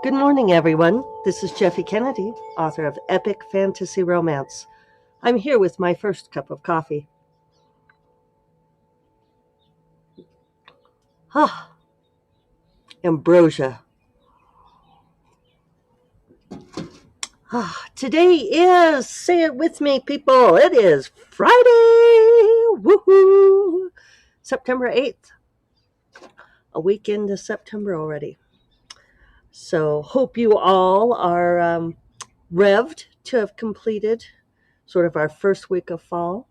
Good morning, everyone. This is Jeffe Kennedy, author of Epic Fantasy Romance. I'm here with my first cup of coffee. Ah, ambrosia. Today is, say it with me, people, it is Friday! Woohoo! September 8th. A week into September already. So, hope you all are revved to have completed sort of our first week of fall.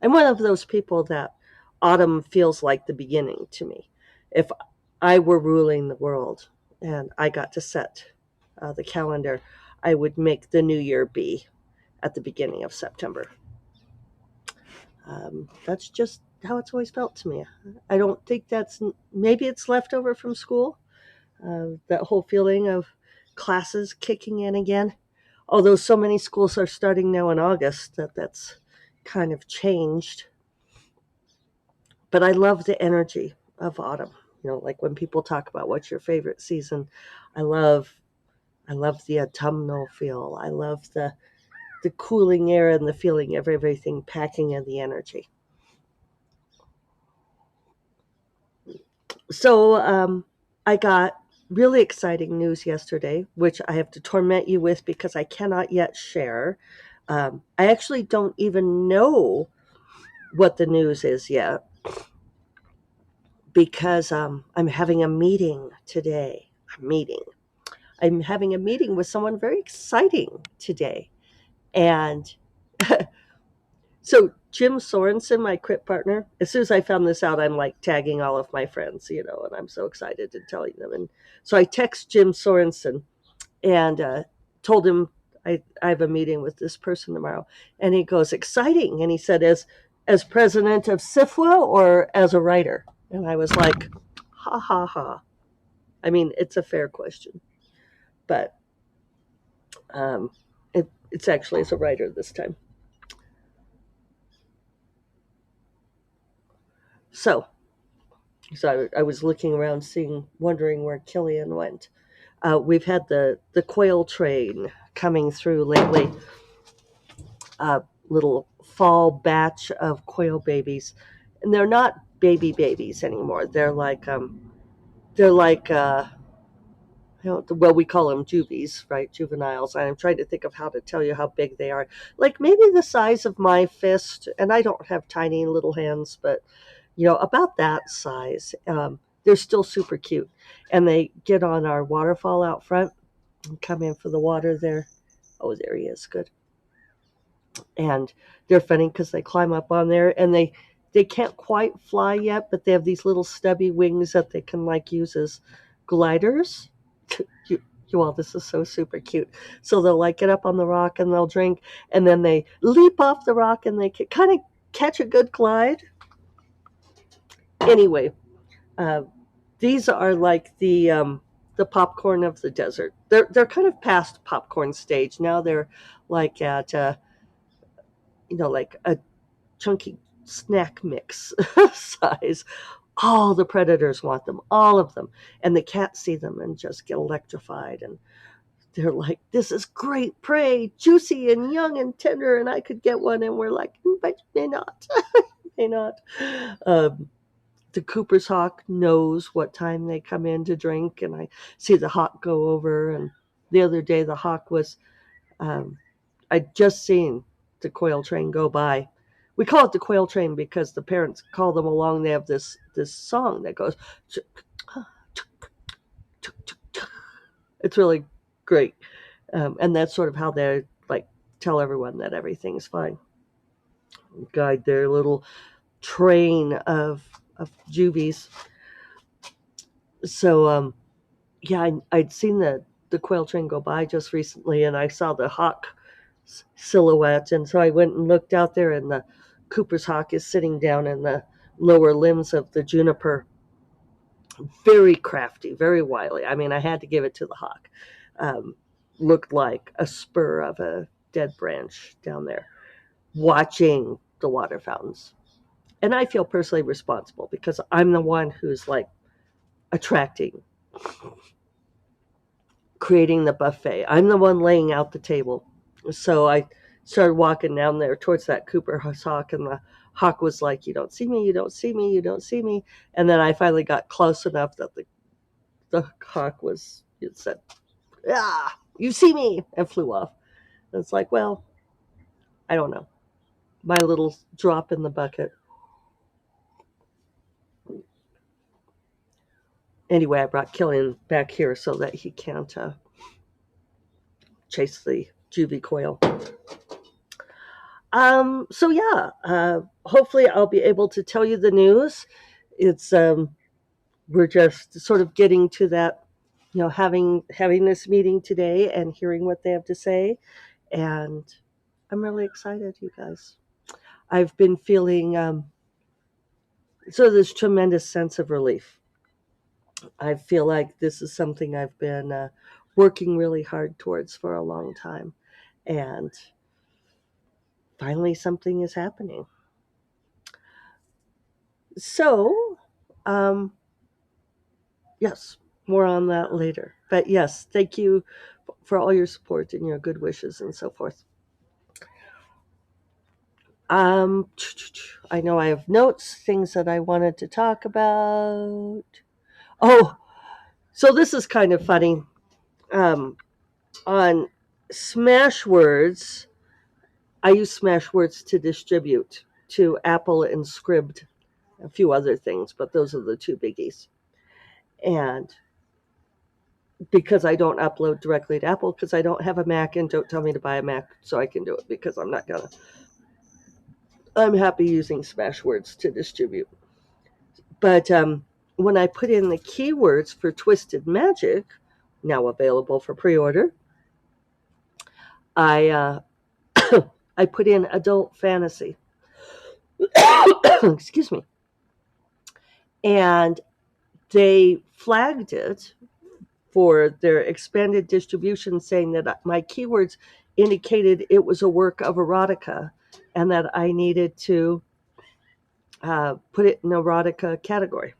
I'm one of those people that autumn feels like the beginning to me. If I were ruling the world and I got to set the calendar, I would make the new year be at the beginning of September. That's just how it's always felt to me. I don't think maybe it's left over from school, that whole feeling of classes kicking in again. Although so many schools are starting now in August, that's kind of changed. But I love the energy of autumn. Like when people talk about what's your favorite season, I love I love the autumnal feel. I love the cooling air and the feeling of everything packing in the energy. So I got really exciting news yesterday, which I have to torment you with because I cannot yet share. I actually don't even know what the news is yet because I'm having a meeting today. I'm having a meeting with someone very exciting today. And so Jim Sorensen, my crypt partner, as soon as I found this out, I'm like tagging all of my friends, and I'm so excited to tell them. And so I text Jim Sorensen and told him I have a meeting with this person tomorrow. And he goes, exciting. And he said, as president of SIFWA or as a writer? And I was like, ha ha ha. I mean, it's a fair question, but um, it's actually as a writer this time. So, so I was looking around, wondering where Killian went. We've had the quail train coming through lately. A little fall batch of quail babies, and they're not babies anymore. They're like well, we call them juvies, right? Juveniles. I'm trying to think of how to tell you how big they are. Like maybe the size of my fist, and I don't have tiny little hands, but about that size. They're still super cute, and they get on our waterfall out front and come in for the water there. Oh, there he is. Good. And they're funny because they climb up on there, and they can't quite fly yet, but they have these little stubby wings that they can like use as gliders. You all, this is so super cute. So they'll like get up on the rock and they'll drink, and then they leap off the rock and they can kind of catch a good glide. Anyway, uh, these are like the popcorn of the desert. They're kind of past popcorn stage now. They're like at like a chunky snack mix size. All the predators want them, all of them, and the cats see them and just get electrified. And they're like, "This is great prey, juicy and young and tender, and I could get one." And we're like, "But may not, may not." Um, the Cooper's hawk knows what time they come in to drink, and I see the hawk go over. And the other day, the hawk was, um, I'd just seen the quail train go by. We call it the quail train because the parents call them along. They have this song that goes, it's really great, and that's sort of how they like tell everyone that everything's fine. Guide their little train of juvies. So yeah, I'd seen the quail train go by just recently, and I saw the hawk silhouette, and so I went and looked out there, and the Cooper's hawk is sitting down in the lower limbs of the juniper, very crafty, very wily. I mean, I had to give it to the hawk. Um, Looked like a spur of a dead branch down there, watching the water fountains. And I feel personally responsible because I'm the one who's like attracting creating the buffet. I'm the one laying out the table. So I started walking down there towards that Cooper hawk, and the hawk was like, "You don't see me, you don't see me, you don't see me." And then I finally got close enough that the hawk was, it said, "Ah, you see me," and flew off. And it's like, well, I don't know. My little drop in the bucket. Anyway, I brought Killian back here so that he can't chase the juvie quail. So yeah, hopefully I'll be able to tell you the news. It's we're just sort of getting to that, having this meeting today and hearing what they have to say, and I'm really excited, you guys. I've been feeling this tremendous sense of relief. I feel like this is something I've been working really hard towards for a long time, and finally something is happening. So, um, yes, more on that later. But yes, thank you for all your support and your good wishes and so forth. Um, I know I have notes, things that I wanted to talk about. Oh, so this is kind of funny. Um, on Smashwords, I use Smashwords to distribute to Apple and Scribd, a few other things, but those are the two biggies. And because I don't upload directly to Apple, because I don't have a Mac, and don't tell me to buy a Mac so I can do it, because I'm not gonna. I'm happy using Smashwords to distribute. But when I put in the keywords for Twisted Magic, now available for pre-order, I I put in adult fantasy. Excuse me. And they flagged it for their expanded distribution, saying that my keywords indicated it was a work of erotica and that I needed to put it in erotica category.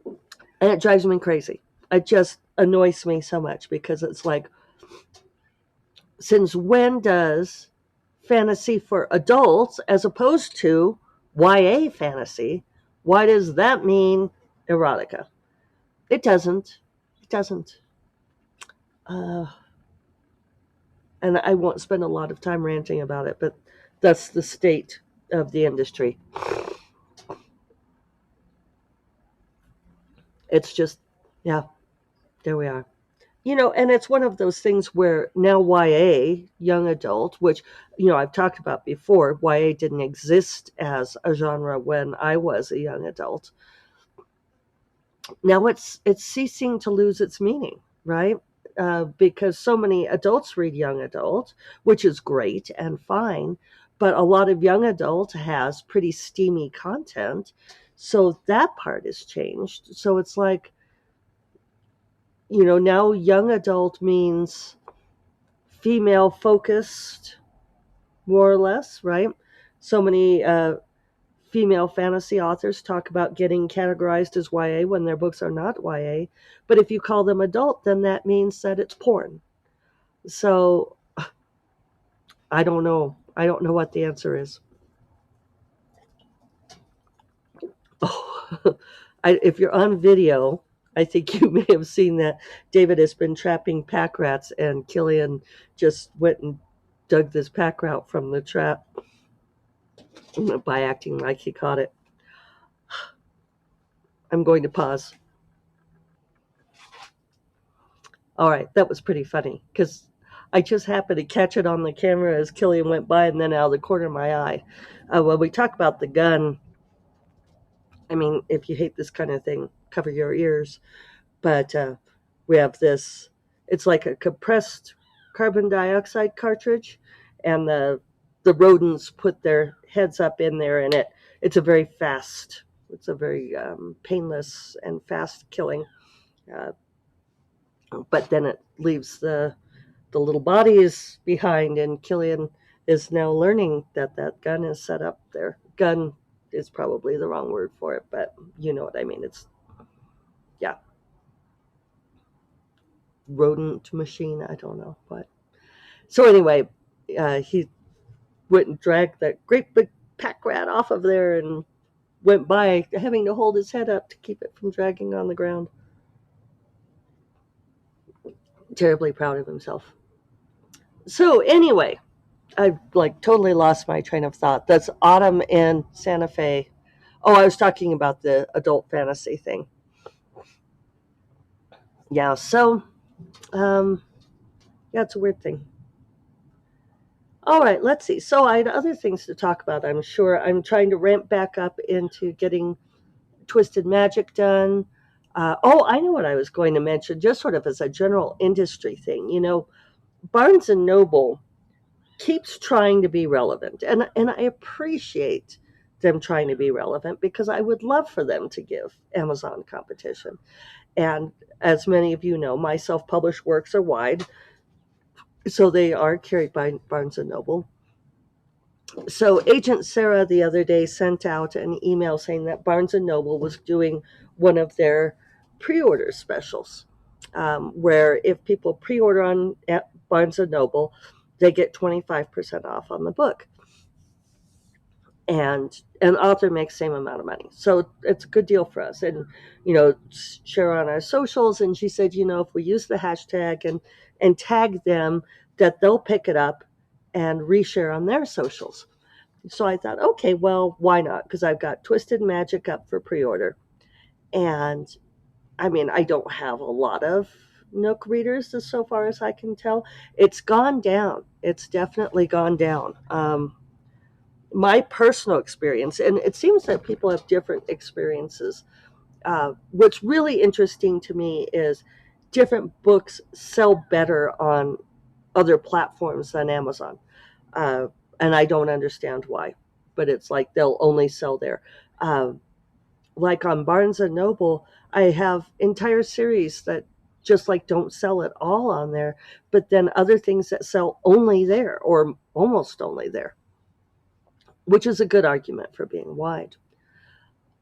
And it drives me crazy. It just annoys me so much because it's like, since when does fantasy for adults, as opposed to YA fantasy, why does that mean erotica? It doesn't. It doesn't. Uh, and I won't spend a lot of time ranting about it, but that's the state of the industry. It's just, yeah, there we are. And it's one of those things where now YA, young adult, which, I've talked about before, YA didn't exist as a genre when I was a young adult. Now it's ceasing to lose its meaning, right? Because so many adults read young adult, which is great and fine, but a lot of young adult has pretty steamy content, so that part has changed. So it's like, now young adult means female focused, more or less, right? So many female fantasy authors talk about getting categorized as YA when their books are not YA. But if you call them adult, then that means that it's porn. So I don't know. I don't know what the answer is. Oh, if you're on video, I think you may have seen that David has been trapping pack rats, and Killian just went and dug this pack rat from the trap by acting like he caught it. I'm going to pause. All right, that was pretty funny because I just happened to catch it on the camera as Killian went by, and then out of the corner of my eye. When we talk about the gun, I mean, if you hate this kind of thing, cover your ears. But we have this, it's like a compressed carbon dioxide cartridge, and the rodents put their heads up in there, and it's a very painless and fast killing. Uh, but then it leaves the little bodies behind, and Killian is now learning that that gun is set up there. Gun is probably the wrong word for it, but you know what I mean. It's, yeah. rodent machine. I don't know, but so anyway, he went and dragged that great big pack rat off of there and went by, having to hold his head up to keep it from dragging on the ground. Terribly proud of himself. So anyway, I like totally lost my train of thought. That's Autumn in Santa Fe. Oh, I was talking about the adult fantasy thing. Yeah, so um, yeah, it's a weird thing. All right, let's see. So I had other things to talk about. I'm sure I'm trying to ramp back up into getting Twisted Magic done. Oh, I know what I was going to mention, just sort of as a general industry thing. Barnes and Noble keeps trying to be relevant, and I appreciate them trying to be relevant because I would love for them to give Amazon competition. And as many of you know, my self-published works are wide, so they are carried by Barnes and Noble. So Agent Sarah the other day sent out an email saying that Barnes and Noble was doing one of their pre-order specials, where if people pre-order on at Barnes and Noble, they get 25% off on the book, and an author makes same amount of money. So it's a good deal for us. And share on our socials. And she said, if we use the hashtag and tag them, that they'll pick it up and reshare on their socials. So I thought, okay, well, why not? Because I've got Twisted Magic up for pre-order, and I mean, I don't have a lot of Nook readers, as so far as I can tell. It's gone down. It's definitely gone down. My personal experience, and it seems that people have different experiences. What's really interesting to me is different books sell better on other platforms than Amazon, uh, and I don't understand why. But it's like they'll only sell there. Um, like on Barnes and Noble, I have entire series that just like don't sell at all on there, but then other things that sell only there or almost only there, which is a good argument for being wide.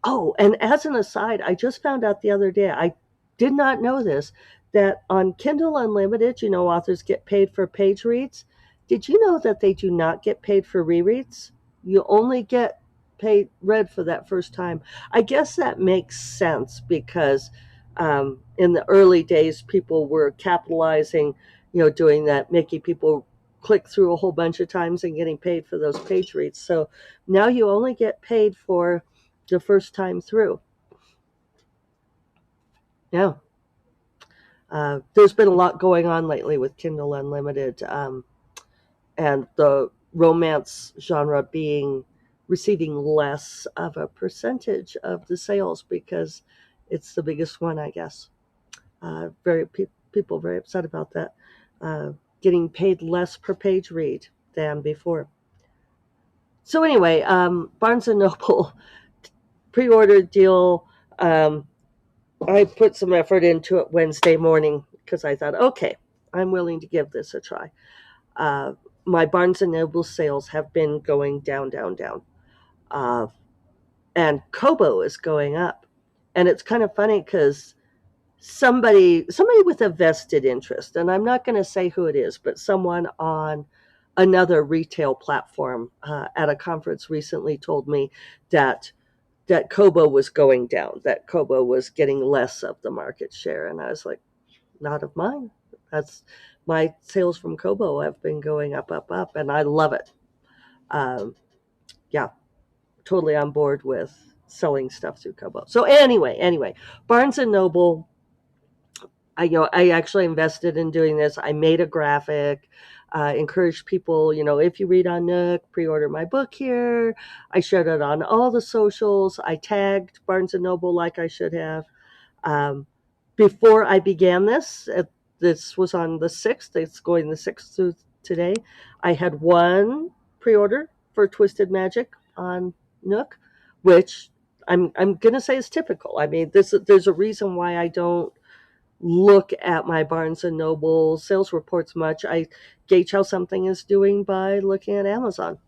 Oh, and as an aside, I just found out the other day, I did not know this, that on Kindle Unlimited, authors get paid for page reads. Did you know that they do not get paid for rereads? You only get paid read for that first time. I guess that makes sense because in the early days, people were capitalizing, doing that, making people click through a whole bunch of times and getting paid for those page reads. So now you only get paid for the first time through. Yeah. There's been a lot going on lately with Kindle Unlimited, and the romance genre being receiving less of a percentage of the sales because it's the biggest one, I guess. People very upset about that. Uh, Getting paid less per page read than before. So anyway, Barnes and Noble pre-order deal. I put some effort into it Wednesday morning because I thought, okay, I'm willing to give this a try. Uh, my Barnes and Noble sales have been going down, down, down, uh, and Kobo is going up. And it's kind of funny because somebody with a vested interest, and I'm not going to say who it is, but someone on another retail platform at a conference recently told me that Kobo was going down, that Kobo was getting less of the market share. And I was like, not of mine. That's my sales from Kobo have been going up, up, up, and I love it. Um, yeah, totally on board with selling stuff through Kobo. So anyway, Barnes and Noble. I actually invested in doing this. I made a graphic. Encouraged people, if you read on Nook, pre-order my book here. I shared it on all the socials. I tagged Barnes and Noble like I should have. Um, Before I began this was on the 6th. It's going the 6th through today. I had one pre-order for Twisted Magic on Nook, which I'm gonna say is typical. I mean, there's a reason why I don't look at my Barnes and Noble sales reports much. I gauge how something is doing by looking at Amazon.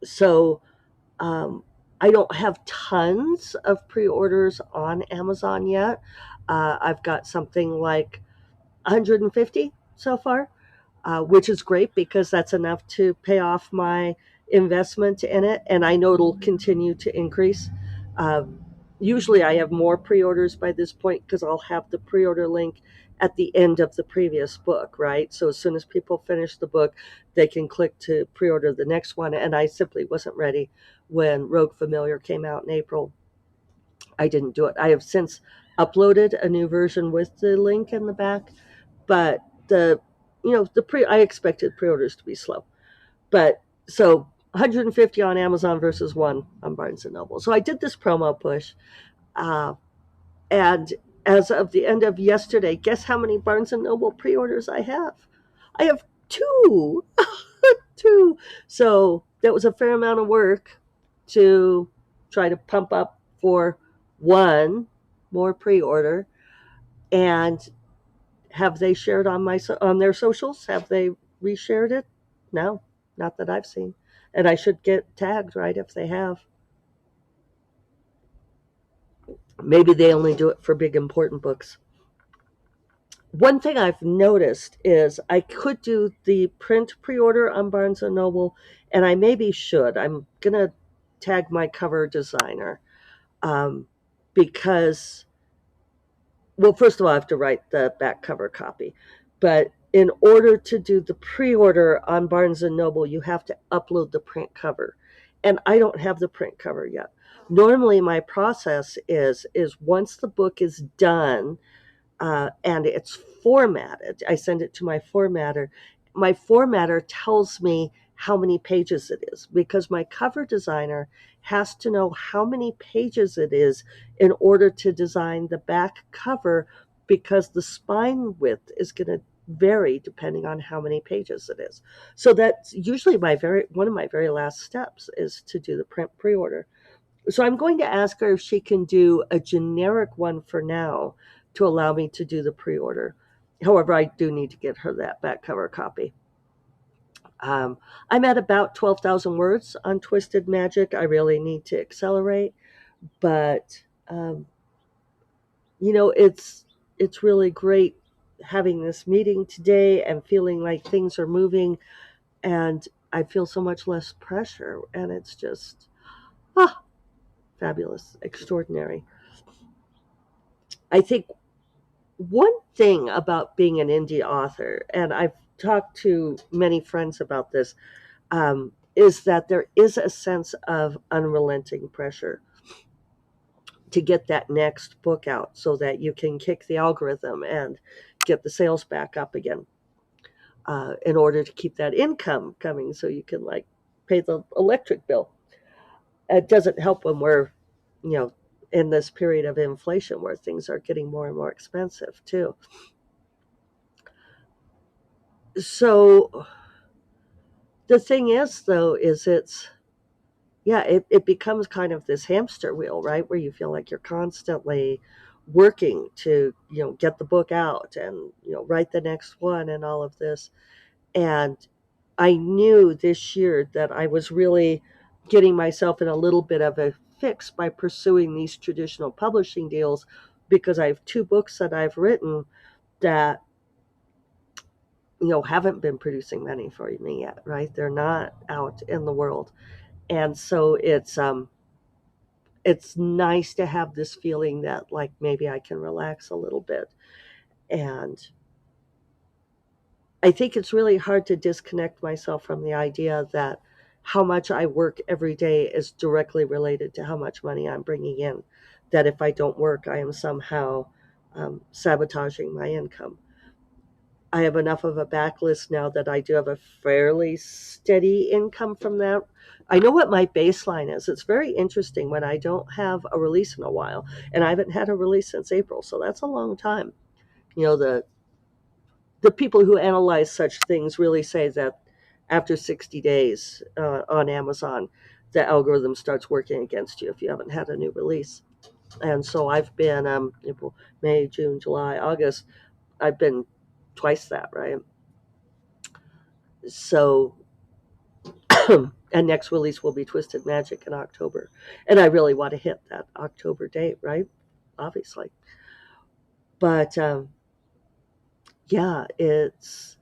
So I don't have tons of pre-orders on Amazon yet. I've got something like 150 so far, which is great because that's enough to pay off my investment in it, and I know it'll continue to increase. Um, Usually, I have more pre-orders by this point because I'll have the pre-order link at the end of the previous book, right? So as soon as people finish the book, they can click to pre-order the next one. And I simply wasn't ready when Rogue Familiar came out in April. I didn't do it. I have since uploaded a new version with the link in the back, but the the pre I expected pre-orders to be slow, but so 150 on Amazon versus one on Barnes and Noble. So I did this promo push, uh, and as of the end of yesterday, guess how many Barnes and Noble pre-orders I have? I have two, two. So that was a fair amount of work to try to pump up for one more pre-order. And have they shared on on their socials? Have they reshared it? No, not that I've seen. And I should get tagged, right, if they have. Maybe they only do it for big important books. One thing I've noticed is I could do the print pre-order on Barnes and Noble, and I maybe should. I'm gonna tag my cover designer, um, because, well, first of all, I have to write the back cover copy, but in order to do the pre-order on Barnes and Noble, you have to upload the print cover, and I don't have the print cover yet. Normally, my process is once the book is done, and it's formatted. I send it to my formatter. My formatter tells me how many pages it is because my cover designer has to know how many pages it is in order to design the back cover because the spine width is going to vary depending on how many pages it is. So that's usually my very one of my very last steps is to do the print pre-order. So I'm going to ask her if she can do a generic one for now to allow me to do the pre-order. However, I do need to get her that back cover copy. Um, I'm at about 12,000 words on Twisted Magic. I really need to accelerate, but it's really great having this meeting today and feeling like things are moving, and I feel so much less pressure, and it's just ah, fabulous, extraordinary. I think one thing about being an indie author, and I've talked to many friends about this, is that there is a sense of unrelenting pressure to get that next book out so that you can kick the algorithm and get the sales back up again, in order to keep that income coming so you can like pay the electric bill. It doesn't help when we're, you know, in this period of inflation where things are getting more and more expensive too. So the thing is, though, is it becomes kind of this hamster wheel, right? Where you feel like you're constantly working to, get the book out and, write the next one and all of this. And I knew this year that I was really getting myself in a little bit of a fix by pursuing these traditional publishing deals because I have two books that I've written that, haven't been producing money for me yet, right? They're not out in the world. And so it's nice to have this feeling that like maybe I can relax a little bit. And I think it's really hard to disconnect myself from the idea that how much I work every day is directly related to how much money I'm bringing in. That if I don't work, I am somehow sabotaging my income. I have enough of a backlist now that I do have a fairly steady income from that. I know what my baseline is. It's very interesting when I don't have a release in a while, and I haven't had a release since April, so that's a long time. The people who analyze such things really say that after 60 days on Amazon, the algorithm starts working against you if you haven't had a new release. And so I've been April, May, June, July, August. I've been twice that, right? So and next release will be Twisted Magic in October. And I really want to hit that October date, right? Obviously. But yeah, it's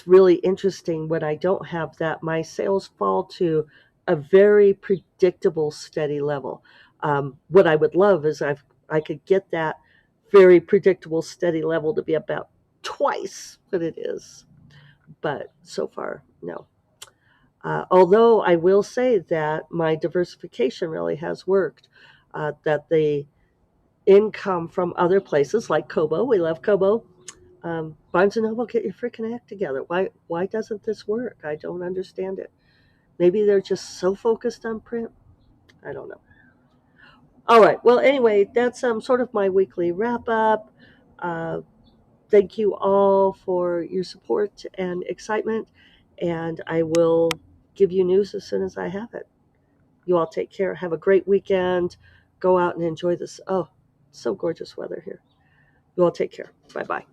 really interesting when I don't have that. My sales fall to a very predictable, steady level. What I would love is I could get that very predictable, steady level to be about twice what it is. But so far, no. Although I will say that my diversification really has worked. That the income from other places like Kobo, we love Kobo. Barnes and Noble, get your freaking act together. Why doesn't this work? I don't understand it. Maybe they're just so focused on print. I don't know. All right. Well, anyway, that's sort of my weekly wrap up. Uh, thank you all for your support and excitement, and I will give you news as soon as I have it. You all take care. Have a great weekend. Go out and enjoy this. Oh, so gorgeous weather here. You all take care. Bye bye.